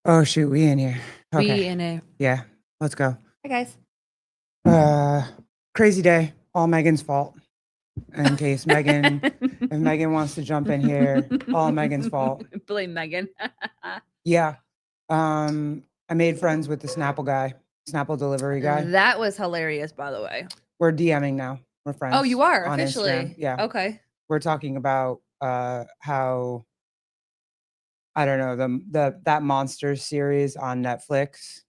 Oh shoot, we in here. Okay. We in a Yeah, let's go. Hi guys. Crazy day. All Megan's fault. In case Megan, if Megan wants to jump in here, all Megan's fault. Blame Megan. Yeah. I made friends with the Snapple guy, Snapple delivery guy. That was hilarious, by the way. We're DMing now. We're friends. Oh, you are on officially. Instagram. Yeah. Okay. We're talking about how I don't know that Monsters series on Netflix.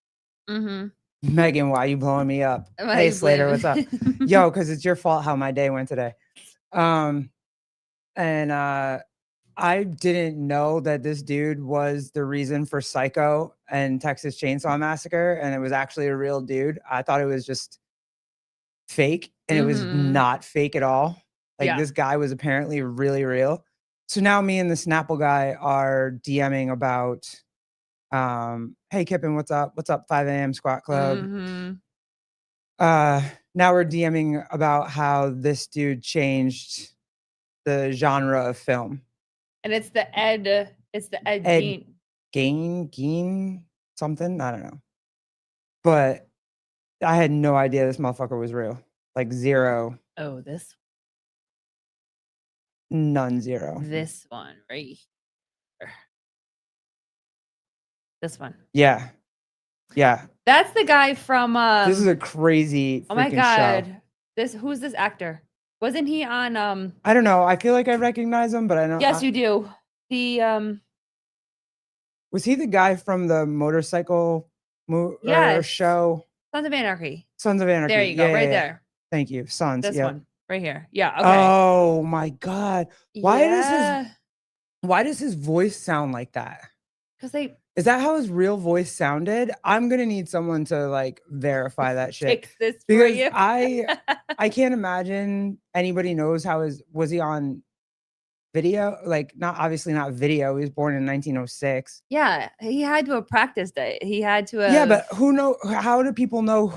Mm-hmm. Megan, why you blowing me up? Why Hey you Slater, blaming- what's up? Yo, because it's your fault how my day went today. And I didn't know that this dude was the reason for Psycho and Texas Chainsaw Massacre, and it was actually a real dude. I thought it was just fake, and it was Mhm. not fake at all. Like Yeah. this guy was apparently really real. So now me and the Snapple guy are DMing about, hey Kippen, what's up? What's up, 5 a.m. Squat Club? Mhm. Now we're DMing about how this dude changed the genre of film. And it's the Ed Ed Gein something, I don't know. But I had no idea this motherfucker was real. Like zero, Oh, this none, zero. this one right here. This one. Yeah. Yeah. That's the guy from This is a crazy oh my freaking god. show. Who's this actor? Wasn't he on I don't know. I feel like I recognize him, but I don't. Yes, you do. The Was he the guy from the motorcycle Yes. show? Sons of Anarchy. Sons of Anarchy. There you go, Yeah, right yeah, yeah. there. Thank you. Sons. This yeah. one right here. Yeah. Okay. Oh my god. Why Yeah. does his voice sound like that? Because they Is that how his real voice sounded? I'm gonna need someone to like verify that shit fix this for because you. I can't imagine anybody knows how was he on video? Like obviously not video. He was born in 1906. Yeah, he had to have practiced it. He had to have. Yeah, but how do people know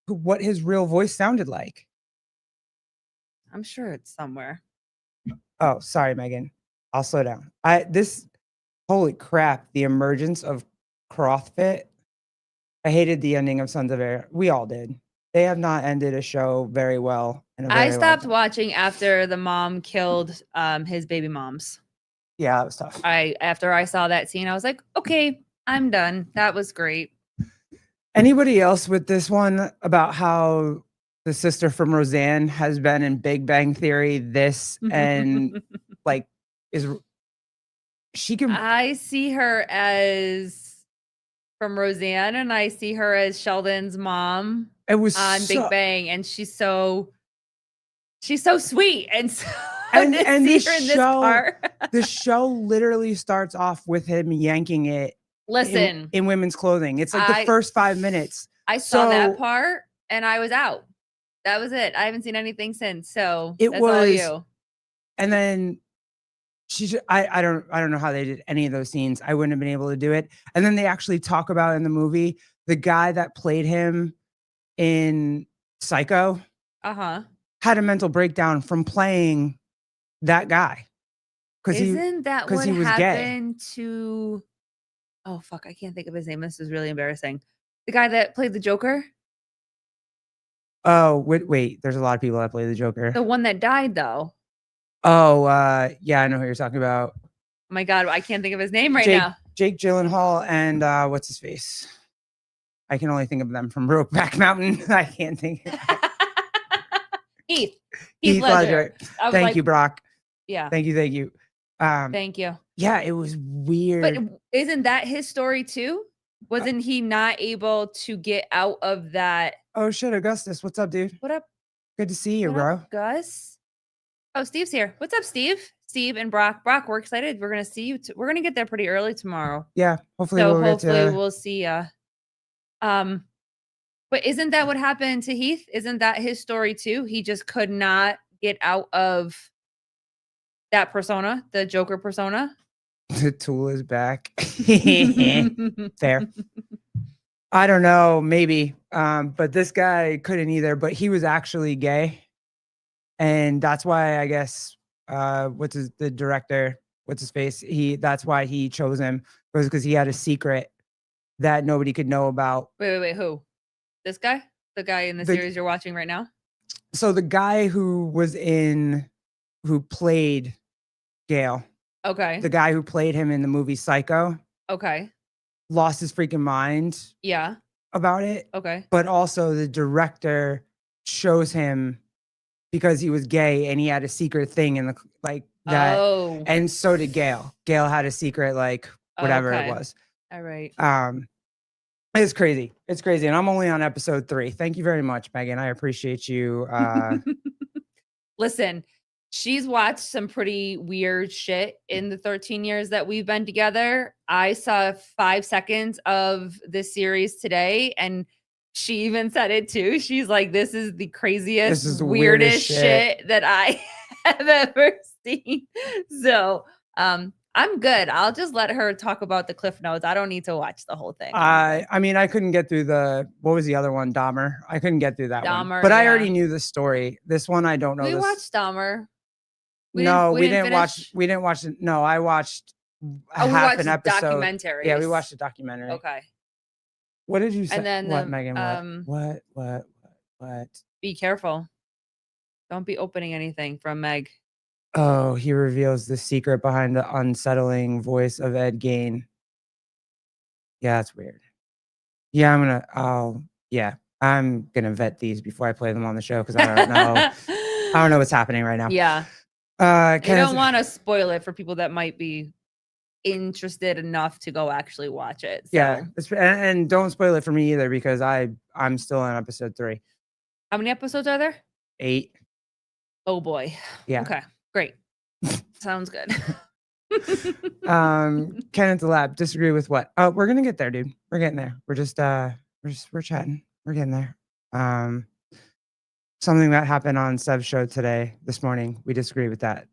what his real voice sounded like? I'm sure it's somewhere. Oh, sorry, Megan. I'll slow down. Holy crap, the emergence of Crothfit. I hated the ending of Sons of Air. We all did. They have not ended a show very well. I stopped watching after the mom killed his baby moms. Yeah, that was tough. After I saw that scene, I was like, okay, I'm done. That was great. Anybody else with this one about how the sister from Roseanne has been in Big Bang Theory and like she can I see her as from Roseanne and I see her as Sheldon's mom on Big Bang, and she's so sweet and so and the show literally starts off with him yanking it in women's clothing. It's like the first 5 minutes. I saw that part and I was out. That was it. I haven't seen anything since. So that's all you. And then I don't know how they did any of those scenes. I wouldn't have been able to do it. And then they actually talk about in the movie the guy that played him in Psycho had a mental breakdown from playing that guy. Isn't that what he was happened gay. to oh fuck, I can't think of his name. This is really embarrassing. The guy that played the Joker? Oh, wait, there's a lot of people that play the Joker. The one that died though. Oh, yeah, I know who you're talking about. Oh my god, I can't think of his name right now. Jake Gyllenhaal and what's his face? I can only think of them from Brokeback Mountain. I can't think. Heath Ledger. Thank you, Brock. Yeah. Thank you. Thank you. Yeah, it was weird. But isn't that his story too? Wasn't he not able to get out of that? Oh shit, Augustus, what's up, dude? What up? Good to see you, bro. Gus. Oh, Steve's here. What's up, Steve? Steve and Brock. Brock, we're excited. We're gonna see you. We're gonna get there pretty early tomorrow. Yeah, hopefully we'll see ya. But isn't that what happened to Heath? Isn't that his story too? He just could not get out of that persona, the Joker persona. The Tool is back. Fair. I don't know, maybe. But this guy couldn't either, but he was actually gay. And that's why I guess the director, what's his face? That's why he chose him, was because he had a secret that nobody could know about. Wait. Who? This guy? The guy in the series you're watching right now? So the guy who played Gale. Okay. The guy who played him in the movie Psycho. Okay. Lost his freaking mind. Yeah. About it. Okay. But also the director shows him because he was gay and he had a secret thing in the that. Oh. And so did Gale. Gale had a secret whatever it was. All right. It's crazy. It's crazy. And I'm only on episode 3. Thank you very much, Megan. I appreciate you. Listen, she's watched some pretty weird shit in the 13 years that we've been together. I saw 5 seconds of this series today, and she even said it too. She's like, this is the craziest, weirdest shit that I have ever seen. So, I'm good. I'll just let her talk about the cliff notes. I don't need to watch the whole thing. I mean, I couldn't get through what was the other one? Dahmer. I couldn't get through that one. But I already knew the story. This one, I don't know. We watched Dahmer. We didn't watch it. No, I watched half an episode. Documentary. Yeah, we watched a documentary. Okay. What did you say? And then what, Megan? What? Be careful. Don't be opening anything from Meg. Oh, he reveals the secret behind the unsettling voice of Ed Gein. Yeah, that's weird. Yeah, I'm gonna vet these before I play them on the show because I don't know. I don't know what's happening right now. Yeah. I don't want to spoil it for people that might be interested enough to go actually watch it. So. Yeah, and don't spoil it for me either because I'm still on episode 3. How many episodes are there? 8. Oh boy. Yeah. Okay. Great. Sounds good. Kenneth the Lab, disagree with what? Oh, we're gonna get there, dude. We're getting there. We're chatting. We're getting there. Something that happened on Sev's show this morning. We disagree with that.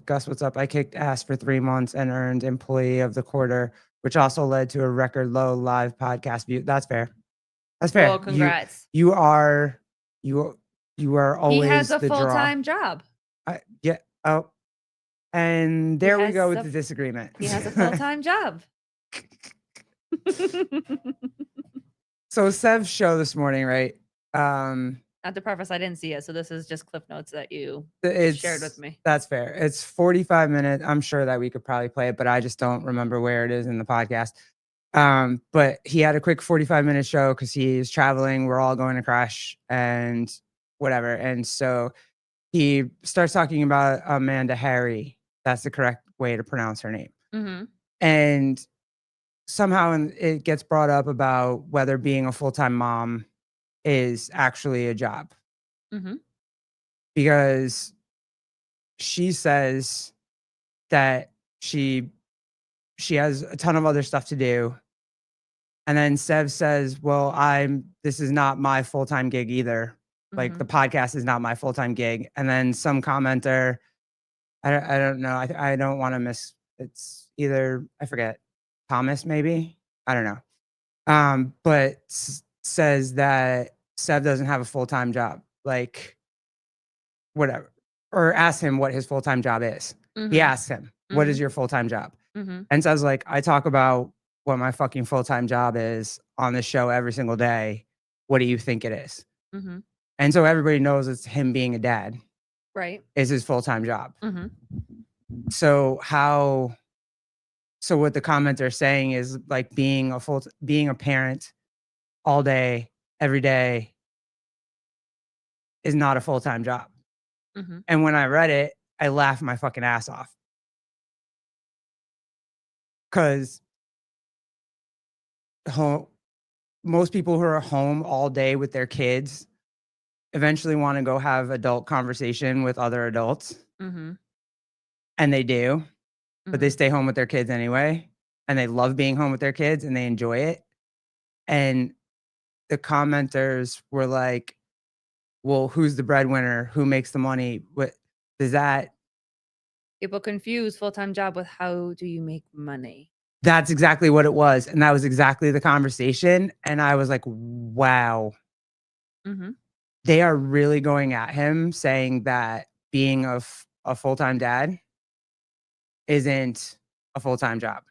Gus, what's up? I kicked ass for 3 months and earned Employee of the Quarter, which also led to a record low live podcast view. That's fair. That's fair. Well, congrats. You are always. He has a full-time job. Yeah. Oh, and there we go with the disagreement. He has a full-time job. So Sev's show this morning, right? Not to preface, I didn't see it, so this is just cliff notes that you shared with me. That's fair. It's 45 minutes. I'm sure that we could probably play it, but I just don't remember where it is in the podcast. But he had a quick 45-minute show because he's traveling. We're all going to crash and whatever. And so he starts talking about Amanda Harry. That's the correct way to pronounce her name. Mm-hmm. And somehow it gets brought up about whether being a full-time mom is actually a job. Mm-hmm. Because she says that she has a ton of other stuff to do. And then Sev says, well, this is not my full-time gig either. Like the podcast is not my full-time gig. And then some commenter, I don't know. I don't want to it's either, I forget, Thomas maybe. I don't know. But says that Sev doesn't have a full-time job. Like whatever. Or asks him what his full-time job is. He asks him, what is your full-time job? And Sev's like, I talk about what my fucking full-time job is on this show every single day. What do you think it is? And so everybody knows it's him being a dad. Right. Is his full-time job. So what the comments are saying is like being a parent all day, every day is not a full-time job. And when I read it, I laughed my fucking ass off. Because most people who are home all day with their kids eventually want to go have adult conversation with other adults. And they do, but they stay home with their kids anyway. And they love being home with their kids and they enjoy it. And the commenters were like, well, who's the breadwinner? Who makes the money? What does that? People confuse full-time job with how do you make money? That's exactly what it was. And that was exactly the conversation. And I was like, wow. They are really going at him saying that being a full-time dad isn't a full-time job.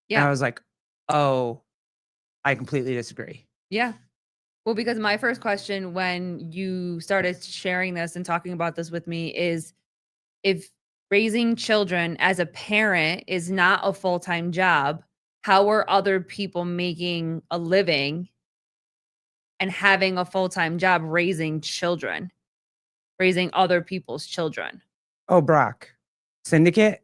Yeah. And I was like, Oh, I completely disagree. Yeah. Well, because my first question when you started sharing this and talking about this with me is if raising children as a parent is not a full-time job, how are other people making a living and having a full-time job raising children, raising other people's children? Oh, Brock, Syndicate?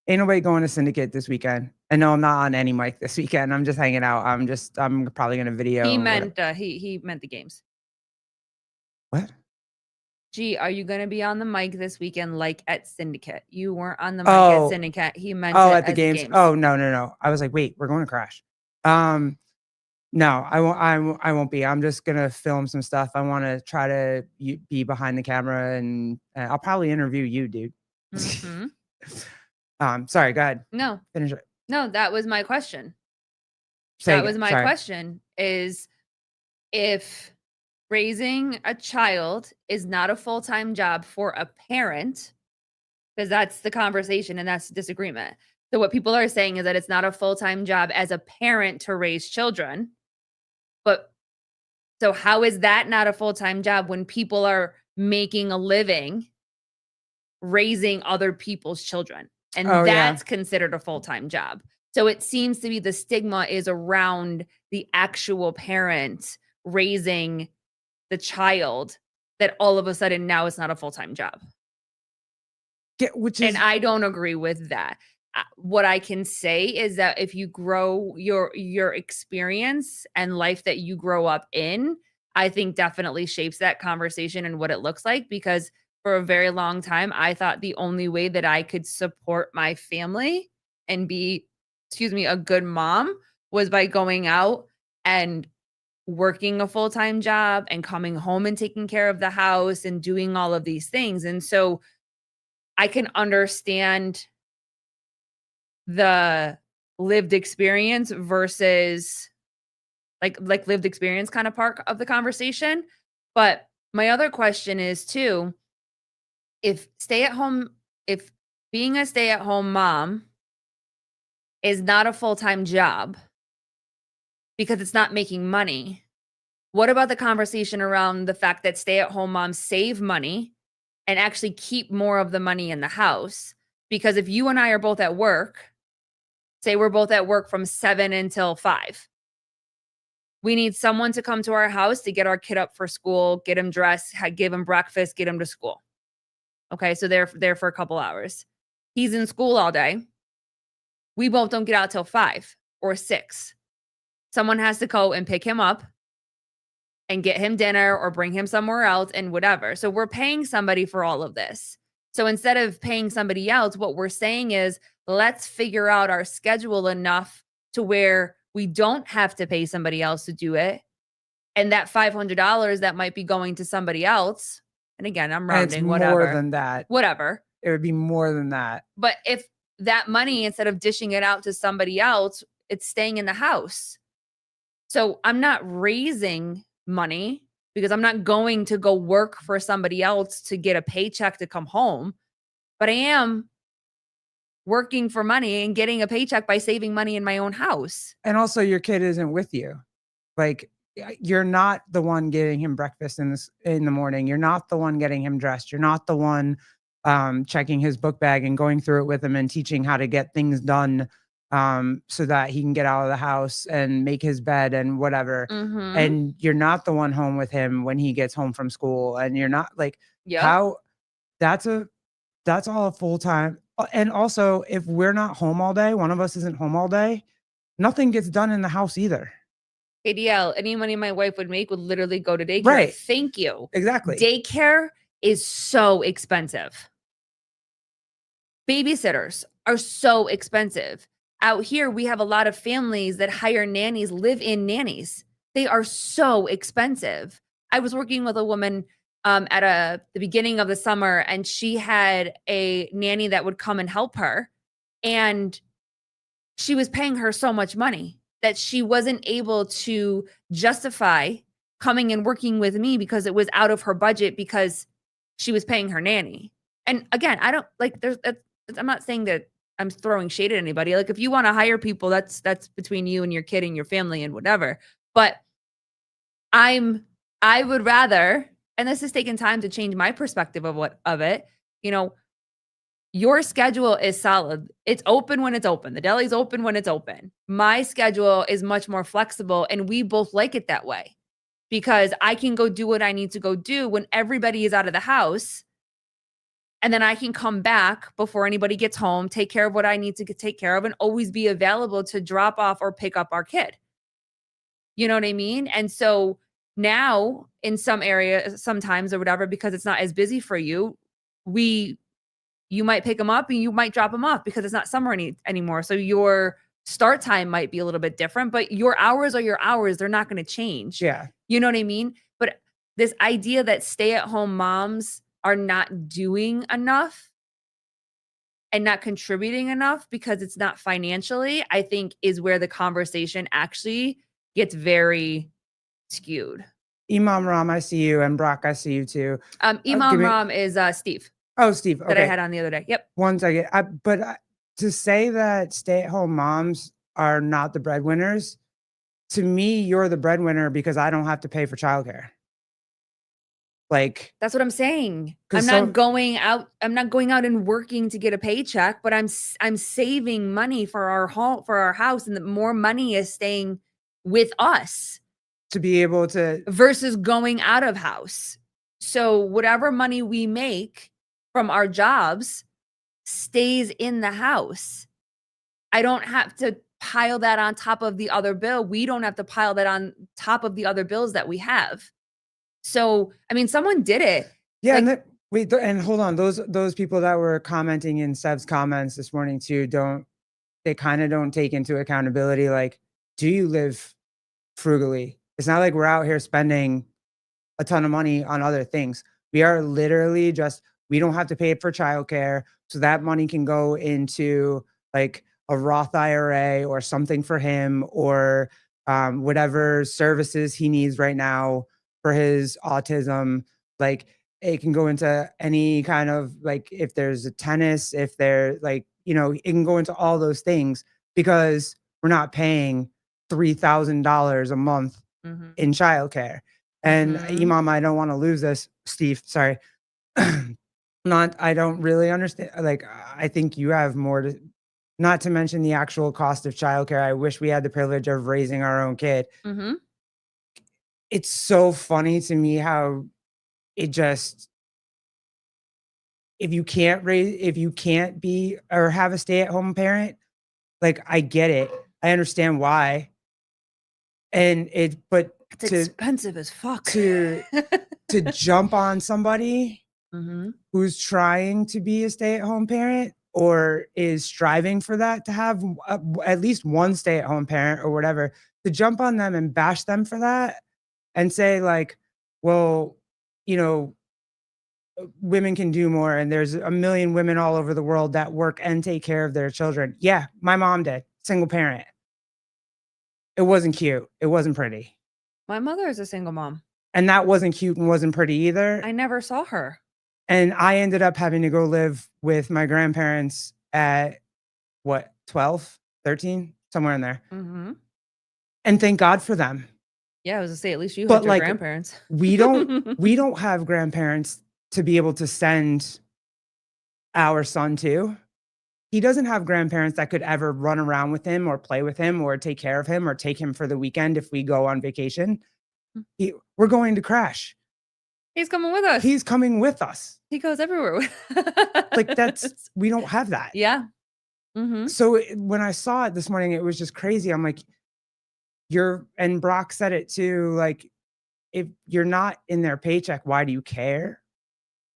Ain't nobody going to Syndicate this weekend. And no, I'm not on any mic this weekend. I'm just hanging out. I'm probably gonna video. He meant he meant the games. What? Gee, are you gonna be on the mic this weekend like at Syndicate? You weren't on the mic at Syndicate. He meant it at the as games. Oh, no. I was like, wait, we're going to Crash. No, I won't be. I'm just gonna film some stuff. I want to try to be behind the camera, and I'll probably interview you, dude. Sorry, go ahead. No, finish it. No, that was my question. Sorry. Question is if raising a child is not a full-time job for a parent, because that's the conversation and that's the disagreement. So what people are saying is that it's not a full-time job as a parent to raise children. But so how is that not a full-time job when people are making a living raising other people's children? And that's considered a full-time job. So it seems to be the stigma is around the actual parent raising the child that all of a sudden now it's not a full-time job. And I don't agree with that. What I can say is that if you grow your experience and life that you grow up in, I think definitely shapes that conversation and what it looks like, because for a very long time, I thought the only way that I could support my family and be, a good mom was by going out and working a full-time job and coming home and taking care of the house and doing all of these things. And so I can understand the lived experience versus like lived experience kind of part of the conversation. But my other question is too, if being a stay-at-home mom is not a full-time job because it's not making money, what about the conversation around the fact that stay-at-home moms save money and actually keep more of the money in the house? Because if you and I are both at work, say we're both at work from 7 until 5, we need someone to come to our house to get our kid up for school, get him dressed, give him breakfast, get him to school. Okay, so they're there for a couple hours. He's in school all day. We both don't get out till 5 or 6. Someone has to go and pick him up and get him dinner or bring him somewhere else and whatever. So we're paying somebody for all of this. So instead of paying somebody else, what we're saying is let's figure out our schedule enough to where we don't have to pay somebody else to do it. And that $500 that might be going to somebody else. And again, I'm rounding, it's whatever. More than that. Whatever. It would be more than that. But if that money, instead of dishing it out to somebody else, it's staying in the house. So I'm not raising money because I'm not going to go work for somebody else to get a paycheck to come home, but I am working for money and getting a paycheck by saving money in my own house. And also your kid isn't with you. Like you're not the one getting him breakfast in the morning. You're not the one getting him dressed. You're not the one checking his book bag and going through it with him and teaching how to get things done so that he can get out of the house and make his bed and whatever. And you're not the one home with him when he gets home from school. And you're not like, how that's all a full-time. And also if we're not home all day, one of us isn't home all day, nothing gets done in the house either. ADL, any money my wife would make would literally go to daycare. Right. Thank you. Exactly. Daycare is so expensive. Babysitters are so expensive. Out here, we have a lot of families that hire nannies, live-in nannies. They are so expensive. I was working with a woman at the beginning of the summer, and she had a nanny that would come and help her. And she was paying her so much money that she wasn't able to justify coming and working with me because it was out of her budget because she was paying her nanny. And again, I don't like I'm not saying that I'm throwing shade at anybody. Like if you want to hire people, that's between you and your kid and your family and whatever. But I would rather, and this has taken time to change my perspective of it, you know, your schedule is solid. It's open when it's open. The deli's open when it's open. My schedule is much more flexible, and we both like it that way because I can go do what I need to go do when everybody is out of the house. And then I can come back before anybody gets home, take care of what I need to take care of, and always be available to drop off or pick up our kid. You know what I mean? And so now in some areas, sometimes or whatever, because it's not as busy for you, you might pick them up and you might drop them off because it's not summer anymore. So your start time might be a little bit different, but your hours are your hours. They're not going to change. Yeah. You know what I mean? But this idea that stay-at-home moms are not doing enough and not contributing enough because it's not financially, I think is where the conversation actually gets very skewed. Imam Ram, I see you, and Brock, I see you too. Imam Ram is Steve. Oh, Steve. Okay. That I had on the other day. Yep. One second. To say that stay-at-home moms are not the breadwinners, to me, you're the breadwinner because I don't have to pay for childcare. Like that's what I'm saying. I'm not going out and working to get a paycheck, but I'm saving money for our home, for our house, and the more money is staying with us to be able to versus going out of house. So whatever money we make from our jobs stays in the house. I don't have to pile that on top of the other bill. We don't have to pile that on top of the other bills that we have. So, I mean, someone did it. Yeah. Like, and hold on, those people that were commenting in Seb's comments this morning too, they kind of don't take into accountability. Like, do you live frugally? It's not like we're out here spending a ton of money on other things. We are literally we don't have to pay for childcare. So that money can go into like a Roth IRA or something for him, or whatever services he needs right now for his autism. Like it can go into any kind of, like, if there's a tennis, if they're like, it can go into all those things because we're not paying $3,000 a month in childcare. And Imam, I don't want to lose this. Steve, sorry. I don't really understand. Like, I think you have more to, not to mention the actual cost of childcare. I wish we had the privilege of raising our own kid. It's so funny to me how it just, if you can't be or have a stay-at-home parent, like, I get it. I understand why. But it's expensive as fuck to jump on somebody who's trying to be a stay-at-home parent or is striving for that, to have at least one stay-at-home parent or whatever, to jump on them and bash them for that and say like, well, women can do more, and there's a million women all over the world that work and take care of their children. Yeah, my mom did, single parent. It wasn't cute. It wasn't pretty. My mother is a single mom. And that wasn't cute and wasn't pretty either. I never saw her. And I ended up having to go live with my grandparents at 12, 13, somewhere in there. And thank God for them. Yeah, I was gonna say, at least you had your grandparents. we don't have grandparents to be able to send our son to. He doesn't have grandparents that could ever run around with him or play with him or take care of him or take him for the weekend if we go on vacation. We're going to crash. He's coming with us. He's coming with us. He goes everywhere. Like, we don't have that. Yeah. So when I saw it this morning, it was just crazy. I'm like, and Brock said it too, like, if you're not in their paycheck, why do you care?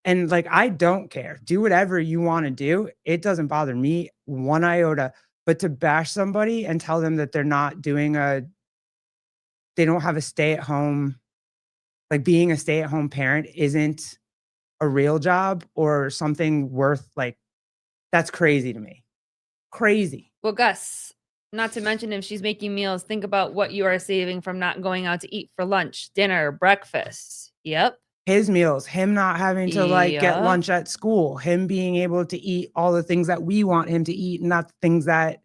And like, I don't care. Do whatever you want to do. It doesn't bother me one iota. But to bash somebody and tell them that they're not doing they don't have a stay-at-home, like being a stay-at-home parent isn't a real job or something worth, like, that's crazy to me. Crazy. Well, Gus, not to mention if she's making meals, think about what you are saving from not going out to eat for lunch, dinner, breakfast. Yep. his meals, him not having to like get lunch at school, him being able to eat all the things that we want him to eat, not the things that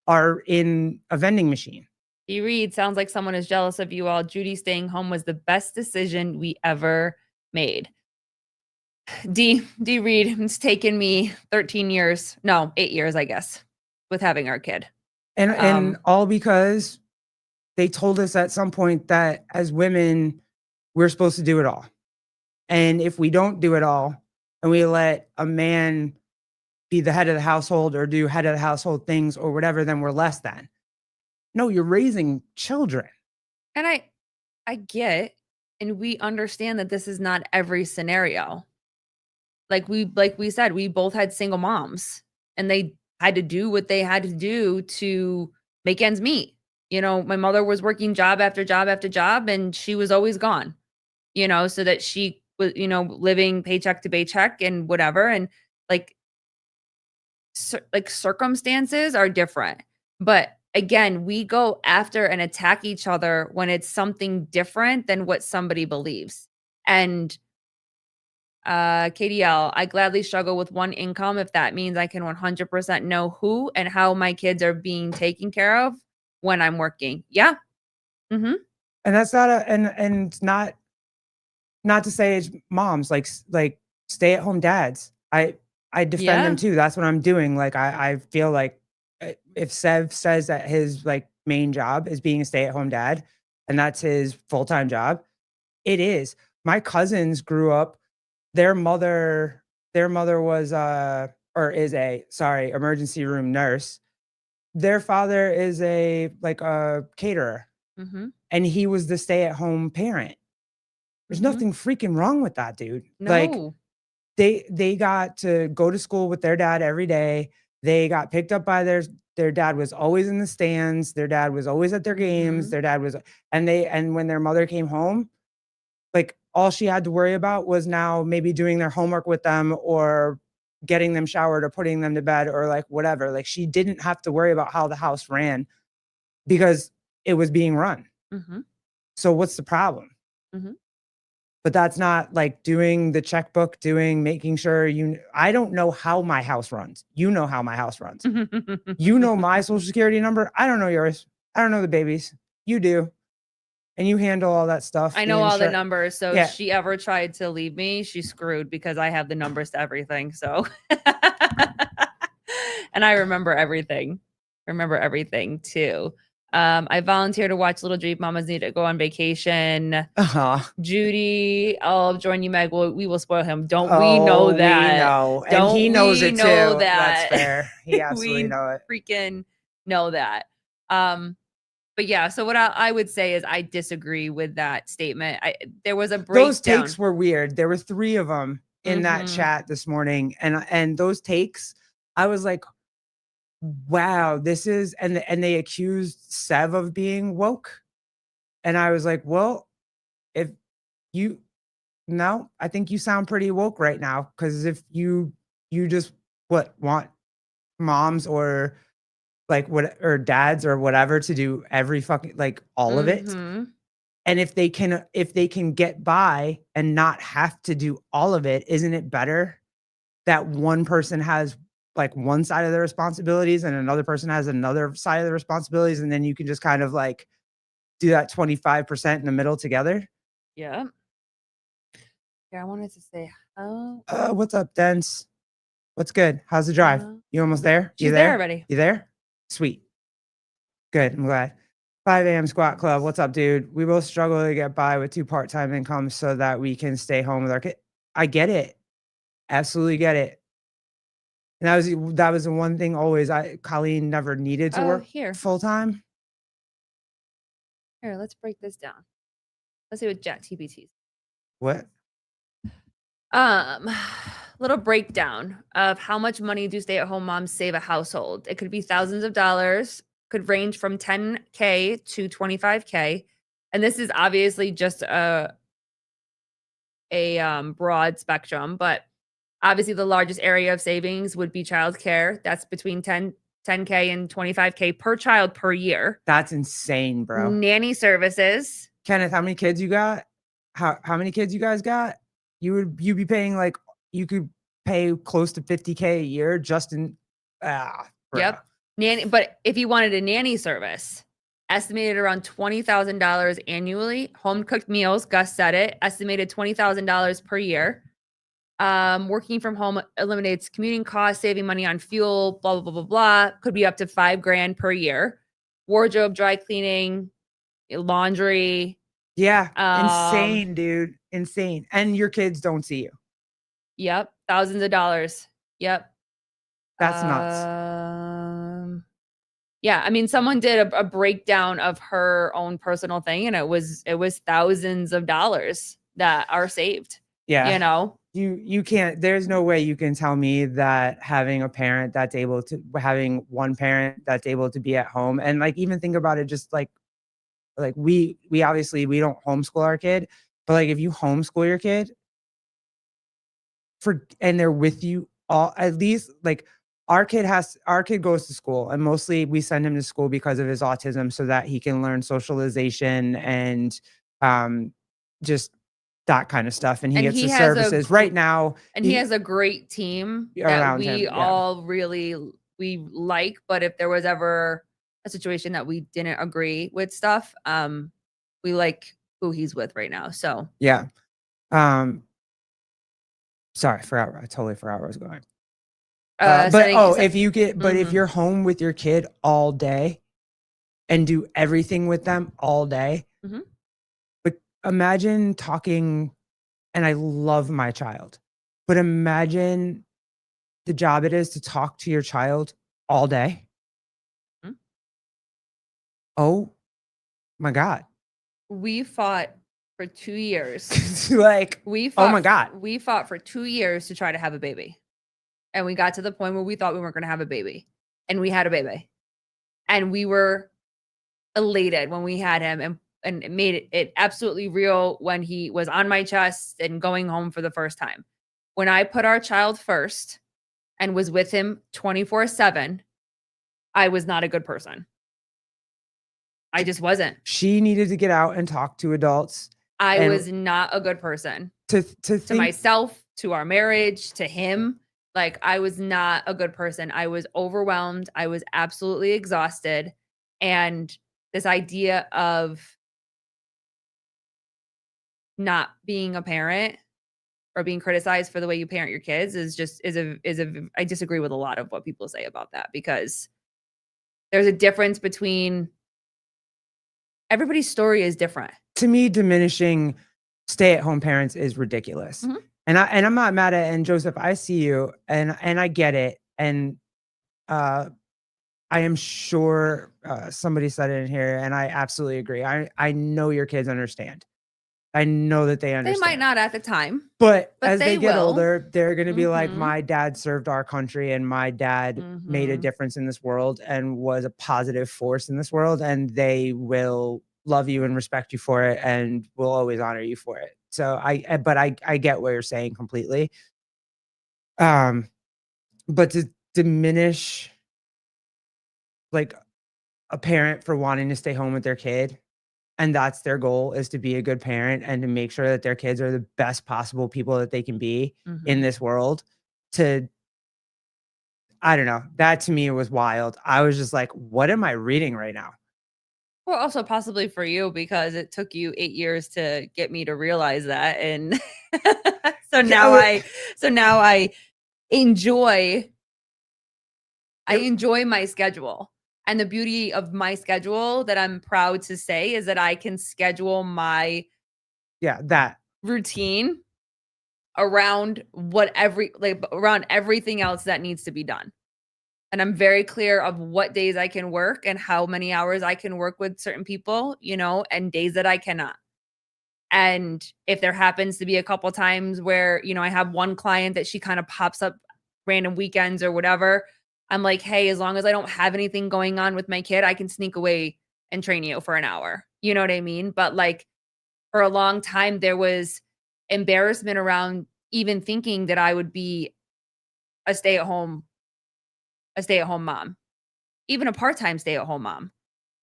are in a vending machine. D Reed, sounds like someone is jealous of you all. Judy staying home was the best decision we ever made. D Reed, it's taken me 13 years, no, 8 years, I guess, with having our kid. And all because they told us at some point that as women, we're supposed to do it all. And if we don't do it all and we let a man be the head of the household or do head of the household things or whatever, then we're less than. No, you're raising children. And I get, and we understand that this is not every scenario. Like we said, we both had single moms and they had to do what they had to do to make ends meet. You know, my mother was working job after job after job and she was always gone, you know, so that she was, you know, living paycheck to paycheck and whatever. And like circumstances are different. But again, we go after and attack each other when it's something different than what somebody believes. And KDL, I gladly struggle with one income if that means I can 100% know who and how my kids are being taken care of when I'm working. Yeah. Mm-hmm. And that's not and not to say it's moms, like stay at home dads. I defend them too. That's what I'm doing. Like I feel like if Sev says that his like main job is being a stay at home dad and that's his full-time job, it is. My cousins grew up, their mother was or is a emergency room nurse. Their father is a caterer. Mm-hmm. And he was the stay-at-home parent. There's nothing freaking wrong with that, dude. No. Like they got to go to school with their dad every day. They got picked up by their dad was always in the stands. Their dad was always at their games. Their dad was, and when their mother came home, like all she had to worry about was now maybe doing their homework with them or getting them showered or putting them to bed or like whatever. Like she didn't have to worry about how the house ran because it was being run. Mm-hmm. So what's the problem? Mm-hmm. But that's not like doing the checkbook, making sure I don't know how my house runs. You know how my house runs. You know my social security number. I don't know yours. I don't know the baby's. You do. And you handle all that stuff. I know all the numbers. So if she ever tried to leave me, she's screwed because I have the numbers to everything. So, and I remember everything. Too. I volunteer to watch Little Dream Mamas Need to Go on Vacation. Uh-huh. Judy, I'll join you, Meg. We will spoil him. Don't we know that? We know. And he knows it too. That's fair. He absolutely know it. Freaking know that. But yeah, so what I would say is I disagree with that statement. There was a breakdown. Those takes were weird. There were 3 of them in that chat this morning. And those takes, I was like, wow, this is, and they accused Sev of being woke. And I was like, well, if you, no, I think you sound pretty woke right now. Cause if you just want moms or like or dads or whatever to do every fucking, like all of it. And if they can get by and not have to do all of it, isn't it better that one person has like one side of the responsibilities and another person has another side of the responsibilities. And then you can just kind of like do that 25% in the middle together. Yeah. Yeah. I wanted to say, what's up, Dens? What's good? How's the drive? You almost there? You there already? You there? Sweet. Good. I'm glad. 5 a.m. Squat Club. What's up, dude? We both struggle to get by with 2 part-time incomes so that we can stay home with our kid. I get it. Absolutely get it. And that was the one thing always Colleen never needed to work full time. Here, let's break this down. Let's see what ChatGPT. What? Little breakdown of how much money do stay-at-home moms save a household. It could be thousands of dollars, could range from $10K to $25K. And this is obviously just a broad spectrum, but obviously the largest area of savings would be childcare. That's between 10K and $25K per child per year. That's insane, bro. Nanny services. Kenneth, how many kids you got? how many kids you guys got? You'd be paying like you could pay close to 50K a year just in bruh. Yep. Nanny, but if you wanted a nanny service, estimated around $20,000 annually. Home cooked meals, Gus said it, estimated $20,000 per year. Working from home eliminates commuting costs, saving money on fuel, blah, blah, blah, blah, blah. Could be up to $5,000 per year. Wardrobe, dry cleaning, laundry. Yeah. Insane, dude. Insane. And your kids don't see you. Yep. Thousands of dollars. Yep. That's nuts. Yeah, I mean, someone did a breakdown of her own personal thing, and it was thousands of dollars that are saved. Yeah. You know? You can't, there's no way you can tell me that having one parent that's able to be at home, and like even think about it, just like we obviously we don't homeschool our kid, but like if you homeschool your kid and they're with you all, at least like our kid goes to school, and mostly we send him to school because of his autism so that he can learn socialization and just that kind of stuff. And he gets the services right now. And he has a great team that we all really like. But if there was ever a situation that we didn't agree with stuff, we like who he's with right now. So yeah. Sorry, I totally forgot where I was going. If you're home with your kid all day and do everything with them all day, but imagine talking, and I love my child, but imagine the job it is to talk to your child all day. Oh my God. We fought for 2 years. Oh my God. We fought for 2 years to try to have a baby. And we got to the point where we thought we weren't going to have a baby. And we had a baby. And we were elated when we had him, and it made it absolutely real when he was on my chest and going home for the first time. When I put our child first and was with him 24/7, I was not a good person. I just wasn't. She needed to get out and talk to adults. I was not a good person to myself, to our marriage, to him. Like, I was not a good person. I was overwhelmed. I was absolutely exhausted. And this idea of not being a parent or being criticized for the way you parent your kids I disagree with a lot of what people say about that, because there's a difference between everybody's story is different. To me, diminishing stay-at-home parents is ridiculous. And I'm not mad at it. And Joseph, I see you, and I get it. And I am sure somebody said it in here, and I absolutely agree. I know your kids understand. I know that they understand. They might not at the time, but as they get older, they're going to be like, my dad served our country, and my dad made a difference in this world and was a positive force in this world, and they will love you and respect you for it and will always honor you for it. So I get what you're saying completely. But to diminish like a parent for wanting to stay home with their kid, and that's their goal, is to be a good parent and to make sure that their kids are the best possible people that they can be in this world, I don't know. That to me was wild. I was just like, what am I reading right now? Well, also possibly for you, because it took you 8 years to get me to realize that. And so now I enjoy my schedule. And the beauty of my schedule that I'm proud to say is that I can schedule my routine around around everything else that needs to be done. And I'm very clear of what days I can work and how many hours I can work with certain people, and days that I cannot. And if there happens to be a couple times where, I have one client that she kind of pops up random weekends or whatever, I'm like, hey, as long as I don't have anything going on with my kid, I can sneak away and train you for an hour. You know what I mean? But like, for a long time, there was embarrassment around even thinking that I would be a stay-at-home mom, even a part-time stay-at-home mom.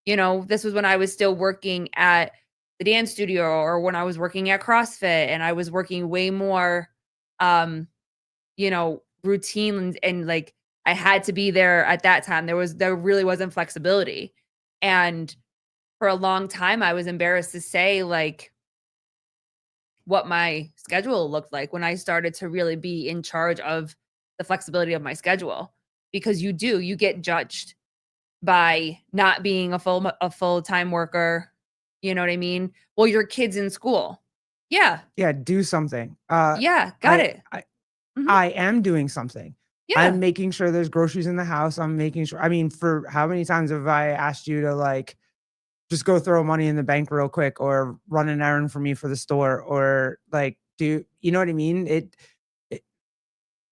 This was when I was still working at the dance studio, or when I was working at CrossFit and I was working way more, routine, and like I had to be there at that time. There really wasn't flexibility. And for a long time, I was embarrassed to say like what my schedule looked like when I started to really be in charge of the flexibility of my schedule, because you get judged by not being a full-time worker. You know what I mean? Well, your kid's in school. Yeah. Yeah, do something. Yeah, got it. I am doing something. Yeah. I'm making sure there's groceries in the house. I'm making sure. I mean, for how many times have I asked you to like just go throw money in the bank real quick, or run an errand for me for the store, or like do you know what I mean?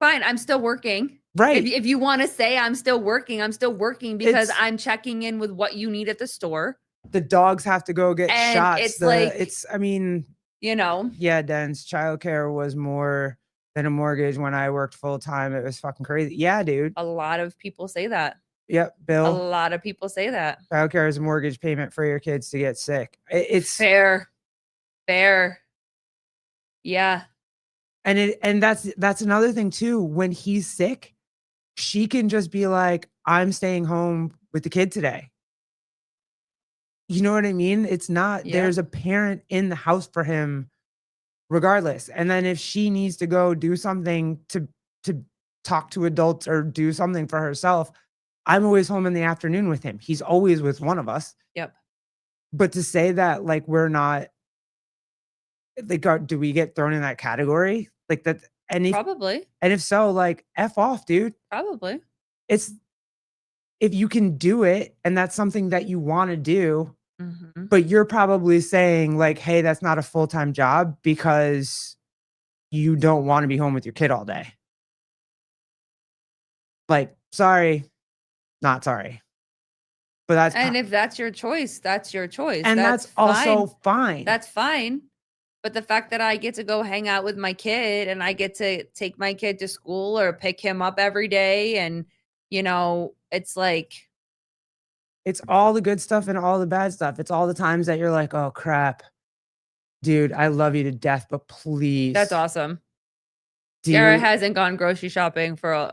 Fine, I'm still working. Right. If you wanna say I'm still working because I'm checking in with what you need at the store. The dogs have to go get And shots. it's like, I mean, yeah, Den's childcare was more than a mortgage when I worked full time. It was fucking crazy. Yeah, dude. a lot of people say that. Yep, A Bill. lot of people say that. Childcare is a mortgage payment for your kids to get sick. It's Fair. Yeah. And that's another thing too. When he's sick, she can just be like, "I'm staying home with the kid today." You know what I mean? It's not Yeah. There's a parent in the house for him regardless. And then if she needs to go do something to talk to adults or do something for herself, I'm always home in the afternoon with him. He's always with one of us. Yep. But to say that like we're not like, do we get thrown in that category? Like that, Probably. and if so, like F off, dude. Probably. It's If you can do it and that's something that you want to do, but you're probably saying like, "Hey, that's not a full-time job," because you don't want to be home with your kid all day. Like, sorry, not sorry. But if that's your choice, that's your choice. and that's also fine. That's fine. But the fact that I get to go hang out with my kid and I get to take my kid to school or pick him up every day, and it's like, It's all the good stuff and all the bad stuff. It's all the times that you're like, "Oh crap. Dude, I love you to death, but please." that's awesome. do Sarah you- hasn't gone grocery shopping for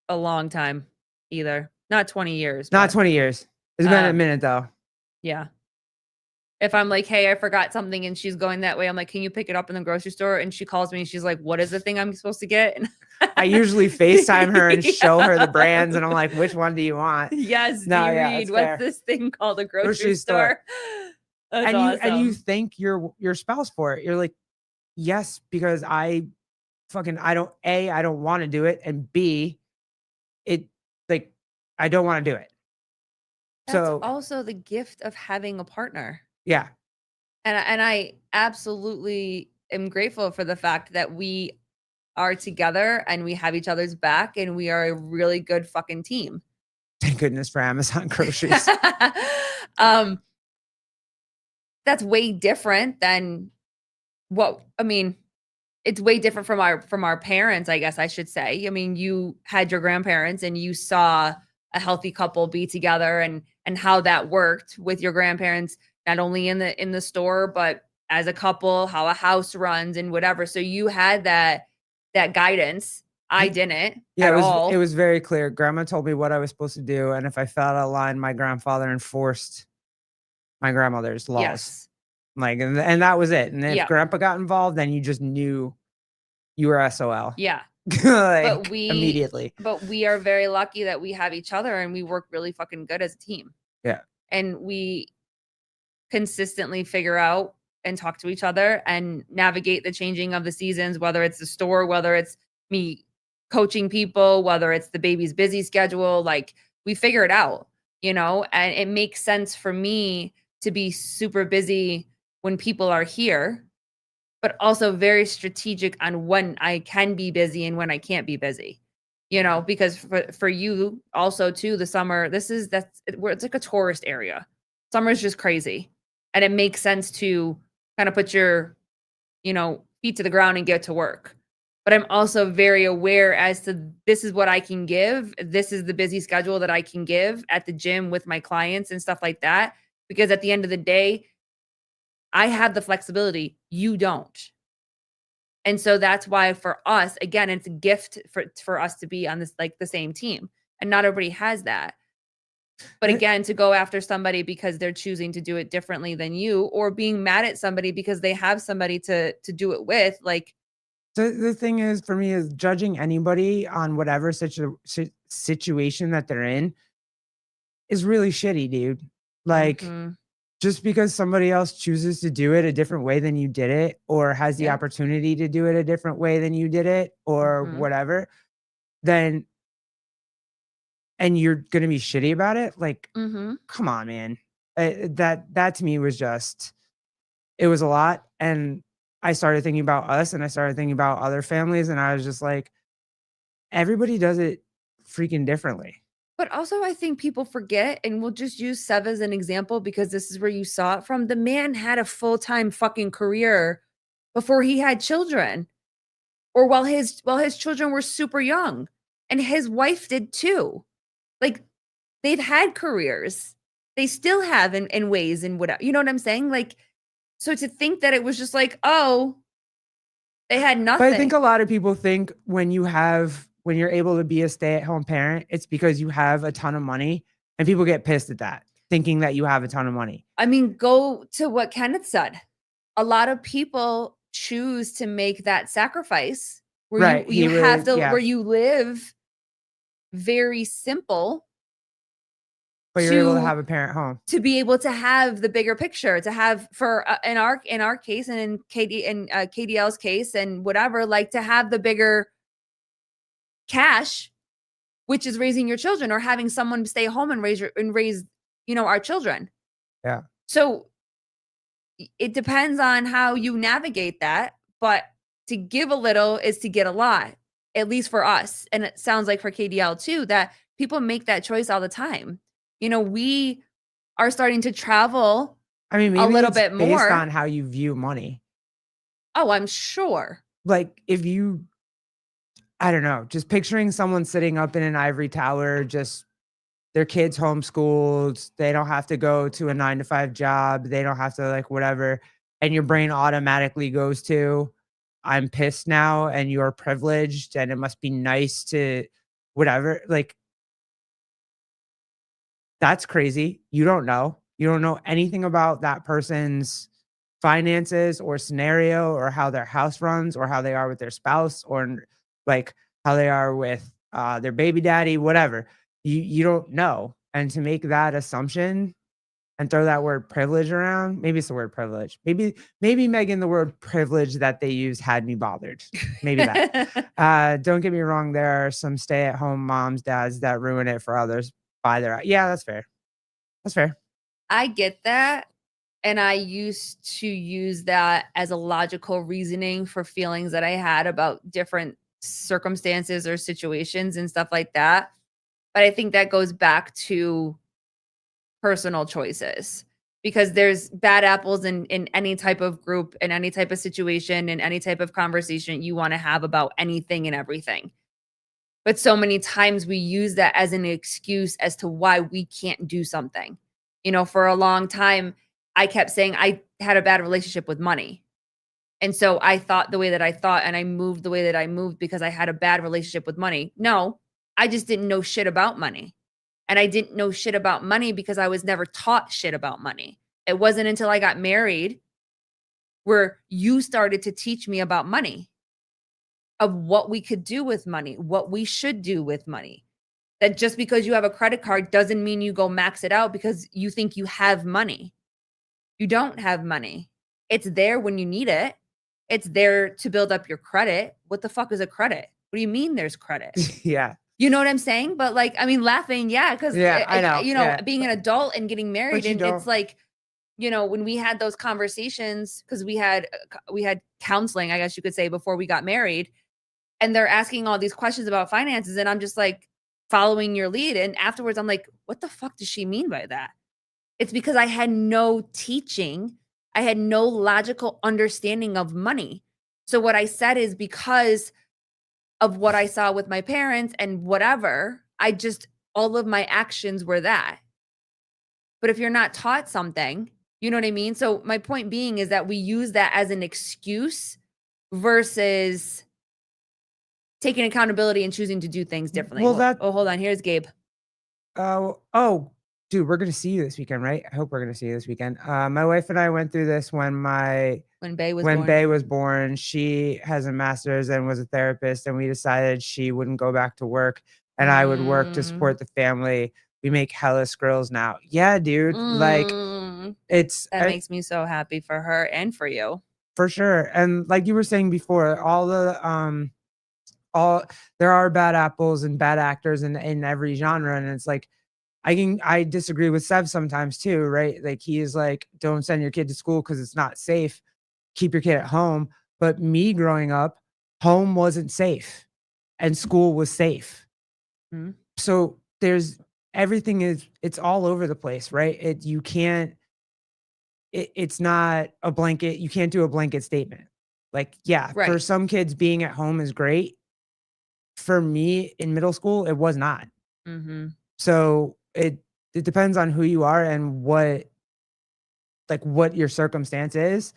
a long time either. Not 20 years. Not but 20 years. It's been a Um, minute though. yeah. If I'm like, "Hey, I forgot something," and she's going that way, I'm like, "Can you pick it up in the grocery store?" And she calls me and she's like, "What is the thing I'm supposed to get?" And I usually FaceTime her and show her Yeah. the brands, and I'm like, "Which one do you want?" Yes, No, do you yeah, read that's what's fair. this thing called a grocery Grocery store. store? That's And awesome. you thank your spouse for it. You're like, "Yes, because I don't want to do it, and B, it like I don't want to do it." That's So, also the gift of having a partner. yeah. And I absolutely am grateful for the fact that we are together and we have each other's back and we are a really good fucking team. Thank goodness for Amazon groceries. That's way different than it's way different from our parents, I guess I should say. I mean, you had your grandparents and you saw a healthy couple be together, and how that worked with your grandparents, not only in the store, but as a couple, how a house runs and whatever. So you had that guidance. I didn't Yeah, at all. it was very clear. Grandma told me what I was supposed to do, and if I fell out of line, my grandfather enforced my grandmother's laws. Yes. Like, and that was it. And if Yeah. grandpa got involved, then you just knew you were SOL. Yeah. Like, we immediately. But we are very lucky that we have each other and we work really fucking good as a team. Yeah. And we consistently figure out and talk to each other and navigate the changing of the seasons, whether it's the store, whether it's me coaching people, whether it's the baby's busy schedule. Like, we figure it out, and it makes sense for me to be super busy when people are here, but also very strategic on when I can be busy and when I can't be busy, because for you also too, the summer, it's like a tourist area. Summer is just crazy. And it makes sense to kind of put your, feet to the ground and get to work. But I'm also very aware as to this is what I can give. This is the busy schedule that I can give at the gym with my clients and stuff like that. Because at the end of the day, I have the flexibility, you don't. And so that's why for us, again, it's a gift for us to be on this, like, the same team, and not everybody has that. But again, to go after somebody because they're choosing to do it differently than you, or being mad at somebody because they have somebody to do it with, like, The thing is, for me, is judging anybody on whatever situation that they're in is really shitty, dude. Like, mhm, just because somebody else chooses to do it a different way than you did it, or has the yeah, opportunity to do it a different way than you did it, or mhm, whatever, then and you're gonna be shitty about it, like, mhm. come on, man. That to me was just it was a lot, and I started thinking about us, and I started thinking about other families, and I was just like, everybody does it freaking differently. But also, I think people forget, and we'll just use Sev as an example because this is where you saw it from. The man had a full-time fucking career before he had children, or while his children were super young, and his wife did too. Like, they've had careers. They still have in ways and whatever. You know what I'm saying? Like, so to think that it was just like, "Oh, they had But I think nothing." a lot of people think when you're able to be a stay-at-home parent, it's because you have a ton of money, and people get pissed at that, thinking that you have a ton of money. I mean, go to what Kenneth said. A lot of people choose to make that sacrifice where you Right, you he have really to yeah, where you live very simple but you're able to to have a parent home. be able to have the bigger picture, to have for in our case and in KDL's case and whatever, like to have the bigger cash, which is raising your children or having someone stay home and raise, our children. Yeah. So it depends on how you navigate that, but to give a little is to get a lot, at least for us. And it sounds like for KDL too, that people make that choice all the time. We are starting to travel I mean, a maybe little it's bit based more. on how you view money. Oh, I'm sure. Like, if you I don't know, just picturing someone sitting up in an ivory tower, just their kids homeschooled, they don't have to go to a 9 to 5 job, they don't have to, like, whatever, and your brain automatically goes to, "I'm pissed now, and you're privileged, and it must be nice to" whatever, like, that's crazy. You don't know. You don't know anything about that person's finances or scenario or how their house runs or how they are with their spouse or like how they are with their baby daddy, whatever. You don't know. And to make that assumption and throw that word privilege around, maybe it's the word privilege. Maybe Megan, the word privilege that they use had me bothered. Maybe that. Don't get me wrong, there are some stay-at-home moms, dads that ruin it for others by their yeah, that's fair. That's fair. I get that. And I used to use that as a logical reasoning for feelings that I had about different circumstances or situations and stuff like that. But I think that goes back to personal choices because there's bad apples in any type of group, in any type of situation, in any type of conversation you want to have about anything and everything. But so many times we use that as an excuse as to why we can't do something. For a long time, I kept saying I had a bad relationship with money. And so I thought the way that I thought and I moved the way that I moved because I had a bad relationship with money. No, I just didn't know shit about money. And I didn't know shit about money because I was never taught shit about money. It wasn't until I got married where you started to teach me about money, of what we could do with money, what we should do with money. That just because you have a credit card doesn't mean you go max it out because you think you have money. You don't have money. It's there when you need it. It's there to build up your credit. What the fuck is a credit? What do you mean there's credit? Yeah. You know what I'm saying? But like, I mean, laughing, yeah, because Yeah, I know. Yeah. being an adult and getting married, But you and it's don't like, when we had those conversations, because we had counseling, I guess you could say, before we got married, and they're asking all these questions about finances, and I'm just like following your lead. And afterwards, I'm like, what the fuck does she mean by that? It's because I had no teaching. I had no logical understanding of money. So what I said is because of what I saw with my parents and whatever, all of my actions were that. But if you're not taught something, You know what I mean? So my point being is that we use that as an excuse versus taking accountability and choosing to do things differently. Well, that Oh, hold on. Here's Gabe. oh, dude, we're gonna see you this weekend, right? I hope we're gonna see you this weekend. My wife and I went through this when Bay was when born. Bay was born. She has a master's and was a therapist, and we decided she wouldn't go back to work, and I would work to support the family. We make hella skrills now. Yeah, dude. Like that makes me so happy for her and for you. For sure. And like you were saying before, there are bad apples and bad actors in every genre. And it's like I disagree with Sev sometimes too, right? Like he is like, don't send your kid to school because it's not safe. Keep your kid at home. But me growing up, home wasn't safe and school was safe. Mm-hmm. So it's all over the place, right? It's not a blanket. You can't do a blanket statement. Like, yeah, right. For some kids being at home is great. For me in middle school, it was not. Mm-hmm. So it depends on who you are and what your circumstance is.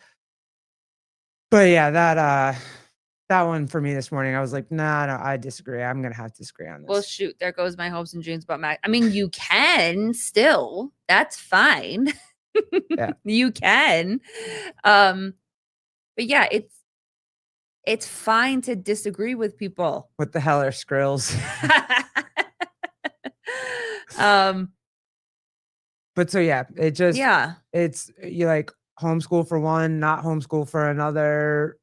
But yeah, that one for me this morning, I was like, no, I disagree. I'm gonna have to disagree on this. Well, shoot, there goes my hopes and dreams about Mac. I mean, you can still. That's fine. Yeah. You can. But yeah, it's fine to disagree with people. What the hell are skrills? But so yeah, it's you like homeschool for one, not homeschool for another,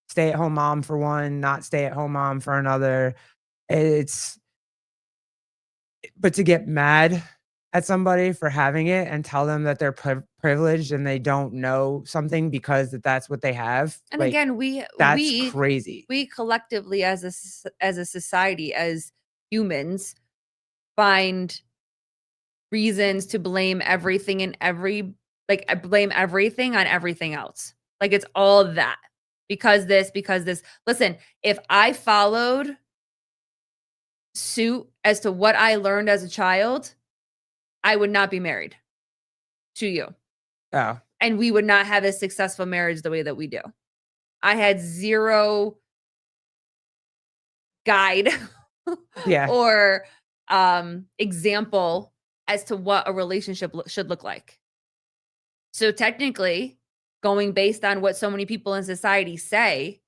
stay at home mom for one, not stay at home mom for another. But to get mad at somebody for having it and tell them that they're privileged and they don't know something because that's what they have. And again, that's crazy. We collectively as a society, as humans, find reasons to blame everything and blame everything on everything else. Like it's all that because this. Listen, if I followed suit as to what I learned as a child, I would not be married to you. Oh. And we would not have a successful marriage the way that we do. I had zero guide or example as to what a relationship should look like. So technically, going based on what so many people in society say,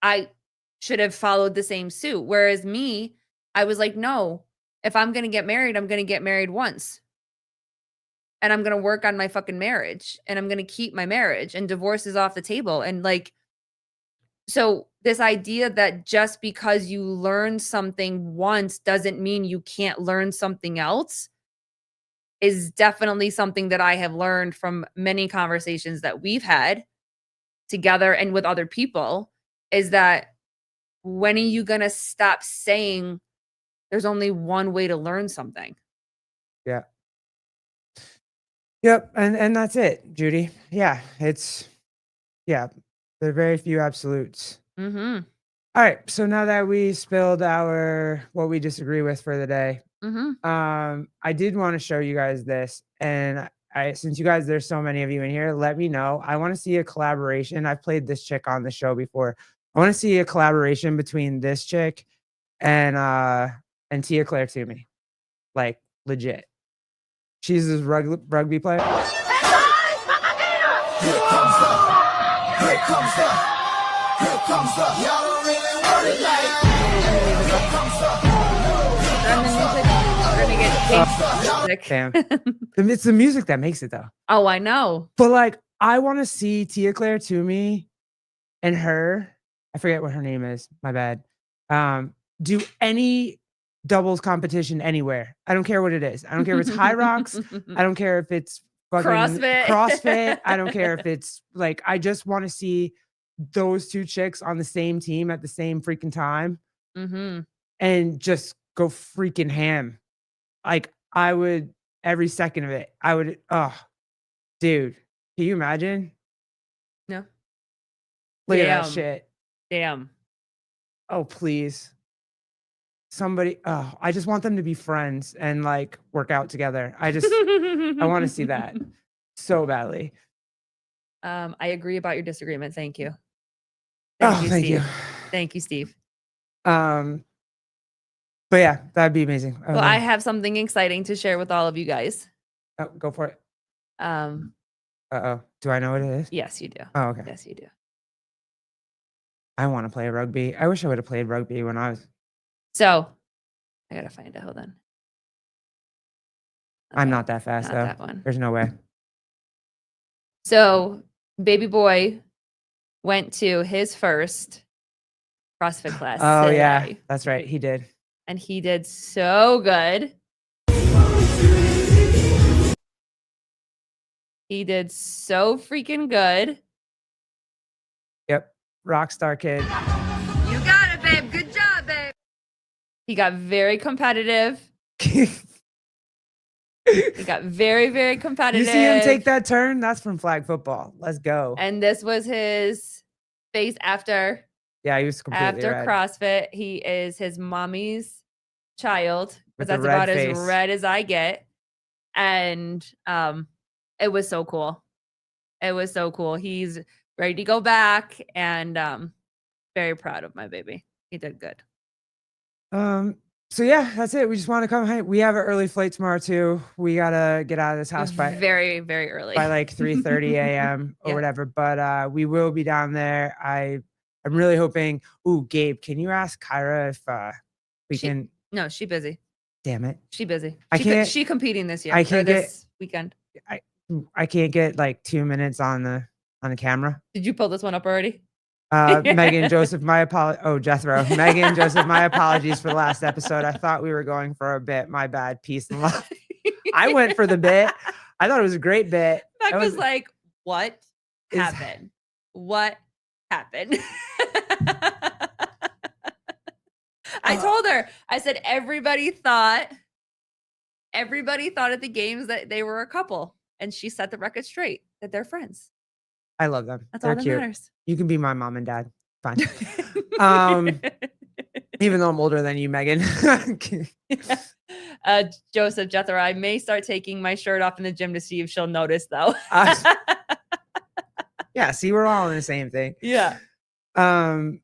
I should have followed the same suit. Whereas me, I was like, no, if I'm going to get married, I'm going to get married once. And I'm going to work on my fucking marriage and I'm going to keep my marriage, and divorce is off the table. And so this idea that just because you learn something once doesn't mean you can't learn something else is definitely something that I have learned from many conversations that we've had together and with other people, is that when are you going to stop saying there's only one way to learn something? Yeah. Yep. And that's it, Judy. Yeah. There are very few absolutes. Mm-hmm. All right. So now that we spilled what we disagree with for the day, I did want to show you guys this. And since there's so many of you in here, let me know. I want to see a collaboration. I've played this chick on the show before. I want to see a collaboration between this chick and Tia Claire Toomey. Like legit. She's this rugby player. Here comes the. Y'all don't really want it like. Here comes the. Damn. It's the music that makes it though. Oh, I know. But I want to see Tia Claire Toomey and her, I forget what her name is, my bad, do any doubles competition anywhere. I don't care what it is. I don't care if it's High Rocks. I don't care if it's fucking CrossFit. I don't care if it's I just want to see those two chicks on the same team at the same freaking time and just go freaking ham. I would, every second of it, I would, dude, can you imagine? No. Look at that shit. Damn. Oh, please. somebody. Oh, I just want them to be friends and like work out together. I want to see that so badly. I agree about your disagreement. Thank you. Thank you. Thank you, Steve. But yeah, that'd be amazing. Well, I have something exciting to share with all of you guys. Oh, go for it. Um, Do I know what it is? yes, you do. Oh, okay. Yes, you do. I want to play rugby. I wish I would have played rugby when I was. So, I gotta find it. Hold on. I'm not that fast Not though. that one. There's no way. So, baby boy went to his first CrossFit class. Oh yeah, today, that's right. He did. and he did so good. He did so freaking good. Yep. Rockstar kid. You got it, babe. Good job, babe. He got very competitive. He got very, very competitive. You see him take that turn? That's from flag football. Let's go. And this was his face after Yeah, he was completely red. CrossFit. He is his mommy's child, With because the that's red about face. as red as I get. And it was so cool. It was so cool. He's ready to go back, and very proud of my baby. He did good. So yeah, that's it. We just want to come. Hey, we have an early flight tomorrow too. We gotta get out of this house by Very, very early. like 3:30 a.m. or Yeah. whatever. But we will be down there. I'm really hoping. Ooh, Gabe, can you ask Kyra if we She- can? No, she busy. Damn it, She busy. I can't- She competing this year. I or can't get- this weekend. I can't get like 2 minutes on the camera. Did you pull this one up already? Megan, Joseph, my apologies. Oh, Jethro, Megan, Joseph, my apologies for the last episode. I thought we were going for a bit. My bad. Peace and love. I went for the bit. I thought it was a great bit. Meg That was like, what Is- happened? What happened? I told her, I said, everybody thought at the games that they were a couple. And she set the record straight that they're friends. I love them. That's They're all that cute. matters. You can be my mom and dad. Fine. Even though I'm older than you, Megan. Joseph Jethro, I may start taking my shirt off in the gym to see if she'll notice, though. Yeah, see, we're all in the same thing. Yeah. Oh,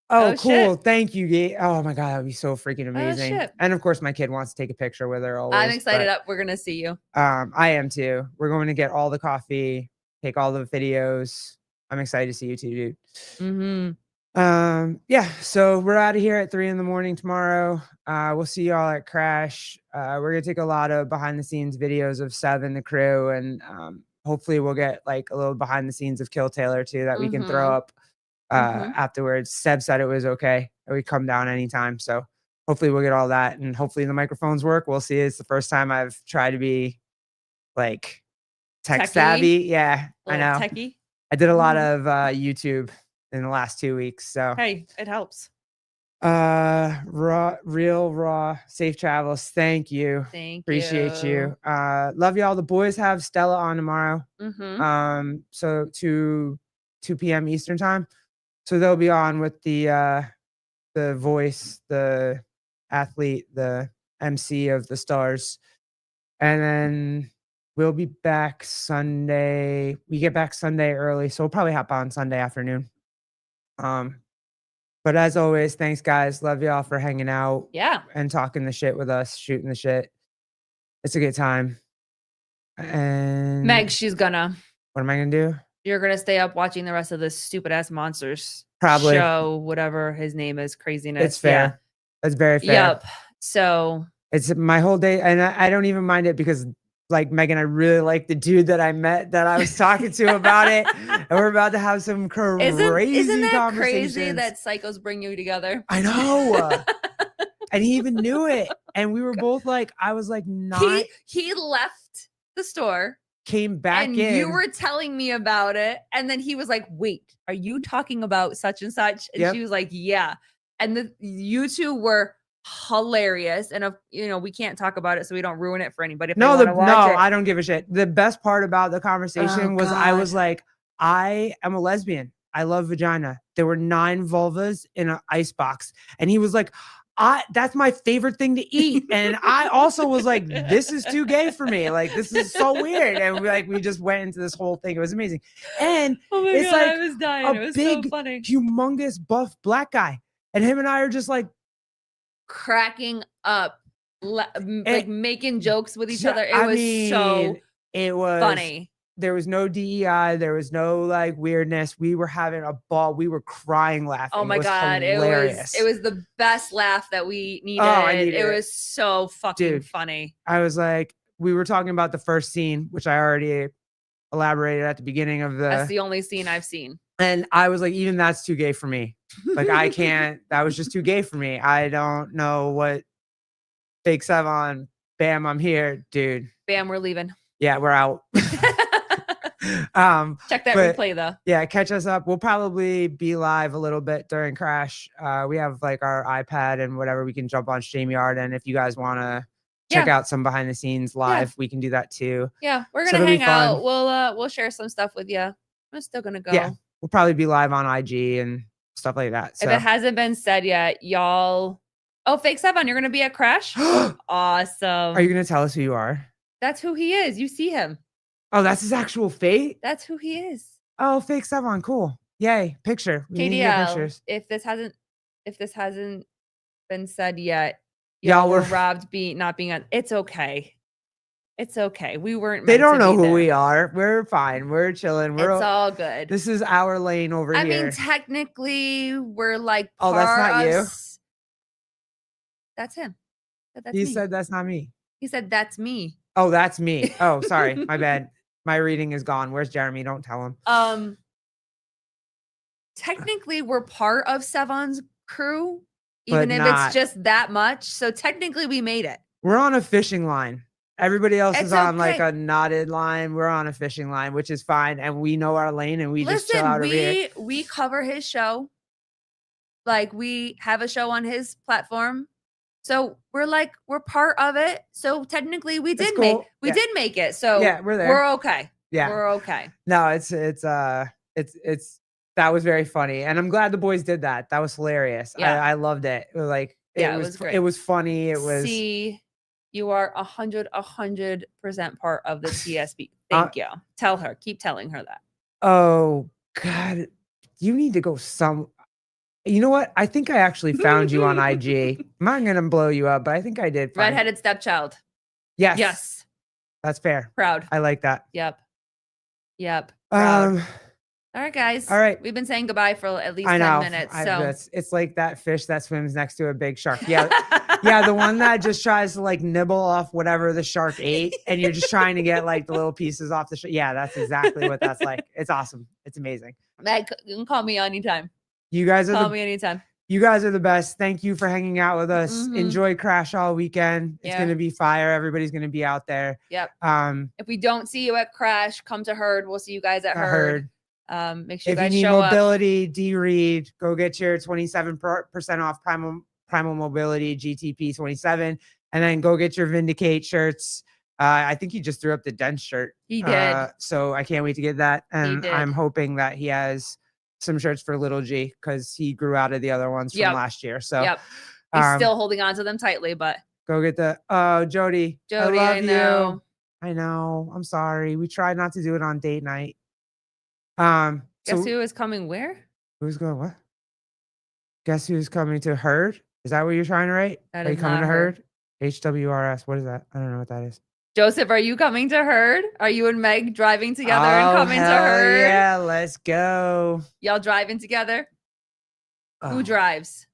Oh, cool. shit. Thank you, Gabe. Oh my god, that would be so freaking amazing. shit. And of course, my kid wants to take a picture with her always. I'm excited but, up. We're going to see you. I am too. We're going to get all the coffee, take all the videos. I'm excited to see you too, dude. Mm-hmm. Yeah, so we're out of here at 3 a.m. tomorrow. We'll see y'all at Crash. We're gonna take a lot of behind the scenes videos of Seb and the crew, and hopefully we'll get like a little behind the scenes of Kill Taylor too that we can throw up afterwards. Seb said it was okay. We come down anytime, so hopefully we'll get all that, and hopefully the microphones work. We'll see. It's the first time I've tried to be like tech Techie? savvy. Yeah, I know. Techie. I did a lot of YouTube in the last 2 weeks. So Hey, it helps. raw, safe travels. Thank you. Thank Appreciate you. Love y'all. The boys have Stella on tomorrow. Mm-hmm. So 2 p.m. Eastern time. So they'll be on with the voice, the athlete, the MC of the Stars. And then we'll be back Sunday. We get back Sunday early, so we'll probably hop on Sunday afternoon. But as always, thanks guys. Love y'all for hanging out Yeah. and talking the shit with us, shooting the shit. It's a good time. And Meg, she's gonna. what am I gonna do? You're gonna stay up watching the rest of this stupid ass monsters Probably. show, whatever his name is, craziness. It's fair. It's very fair. Yep. So It's my whole day, and I don't even mind it because, like Megan, I really like the dude that I met that I was talking to about it, and we're about to have some crazy isn't that conversations. crazy that psychos bring you together? I know, and he even knew it, and we were both like, I was like, not He left the store came back and in. you were telling me about it, and then he was like, "Wait, are you talking about such and such?" And Yep. she was like, "Yeah." And you two were hilarious, and we can't talk about it, so we don't ruin it for anybody. If No, they wanna watch it. I don't give a shit. The best part about the conversation Oh, was I was God. like, I am a lesbian. I love vagina. There were 9 vulvas in an ice box. And he was like, that's my favorite thing to eat. And I also was like, this is too gay for me. Like, this is so weird. And we just went into this whole thing. It was amazing. And Oh my it's God, like I was dying. It a was so big, funny. humongous, buff black guy. And him and I are just like Cracking up, like making jokes with each other. It was so it was funny. There was no DEI. There was no like weirdness. We were having a ball. We were crying, laughing. Oh my God. Hilarious. It was the best laugh that we needed. It was so fucking funny. I was like, we were talking about the first scene, which I already elaborated at the beginning of That's the only scene I've seen. And I was like, even that's too gay for me. Like, I can't, that was just too gay for me. I don't know what Fake Sevon, bam, I'm here, dude. Bam, we're leaving. Yeah, we're out. Check that replay though. Yeah, catch us up. We'll probably be live a little bit during Crash. We have like our iPad and whatever. We can jump on StreamYard, and if you guys want to check out some behind the scenes live, we can do that too. Yeah, we're gonna hang out. We'll share some stuff with you. I'm still gonna go. Yeah, we'll probably be live on IG and stuff like that. So. If it hasn't been said yet, y'all. Oh, Fake Sevon, you're gonna be at Crash. Awesome. Are you gonna tell us who you are? That's who he is. You see him. Oh, that's his actual fate? That's who he is. Oh, Fake Sevon, cool. Yay, picture. We need to get pictures. If this hasn't been said yet, y'all were robbed not being on. It's okay. It's okay. We weren't. They don't know who we are. We're fine. We're chilling. It's all good. This is our lane over here. I mean, technically, we're like. Oh, that's not you. That's him. He said that's not me. He said that's me. Oh, that's me. Oh, sorry. My bad. My reading is gone. Where's Jeremy? Don't tell him. Technically, we're part of Sevon's crew, even if it's just that much. So technically, we made it. We're on a fishing line. Everybody else is on like a knotted line. We're on a fishing line, which is fine. And we know our lane and we just chill out over here. We cover his show. Like, we have a show on his platform. So we're part of it. So technically we did make it. So yeah, we're there. We're okay. Yeah. We're okay. No, it's that was very funny. And I'm glad the boys did that. That was hilarious. Yeah. I loved it. It was like, it was great. It was funny. It was. See, you are 100% part of the TSB. Thank you. Tell her, keep telling her that. Oh God, you need to go You know what? I think I actually found you on IG. I'm not going to blow you up, but I think I did. Redheaded stepchild. Yes. Yes. That's fair. Proud. I like that. Yep. Proud. All right, guys. All right. We've been saying goodbye for at least 10 minutes. So it's like that fish that swims next to a big shark. Yeah. Yeah. The one that just tries to like nibble off whatever the shark ate. And you're just trying to get like the little pieces off the shark. Yeah. That's exactly what that's like. It's awesome. It's amazing. Meg, you can call me anytime. You guys call me anytime. You guys are the best. Thank you for hanging out with us. Enjoy Crash all weekend. It's going to be fire. Everybody's going to be out there. Yep. If we don't see you at Crash, come to Herd. We'll see you guys at Herd. Make sure you guys show up. If you need mobility, D-Read, go get your 27% off Primal Mobility GTP 27, and then go get your Vindicate shirts. I think he just threw up the Dense shirt. He did. So I can't wait to get that. And I'm hoping that he has some shirts for Little G because he grew out of the other ones from last year. So he's still holding on to them tightly, but go get the Jody, I love you. I know. I'm sorry. We tried not to do it on date night. Guess who is coming where? Who's going what? Guess who's coming to Herd? Is that what you're trying to write? Are you coming to Herd? HWRS. What is that? I don't know what that is. Joseph, are you coming to Herd? Are you and Meg driving together and coming to Herd? Yeah, let's go. Y'all driving together? Who drives?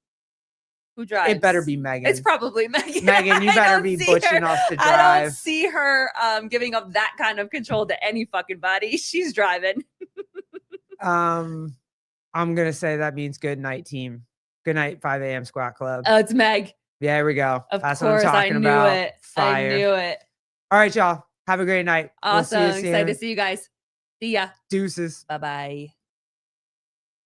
Who drives? It better be Megan. It's probably Megan. Megan, you better be butching enough to drive. I don't see her giving up that kind of control to any fucking body. She's driving. I'm gonna say that means good night, team. Good night, 5 a.m. Squat Club. Oh, it's Meg. Yeah, here we go. That's what I'm talking about. Fire. I knew it. All right, y'all. Have a great night. Awesome. Excited to see you guys. See ya. Deuces. Bye-bye.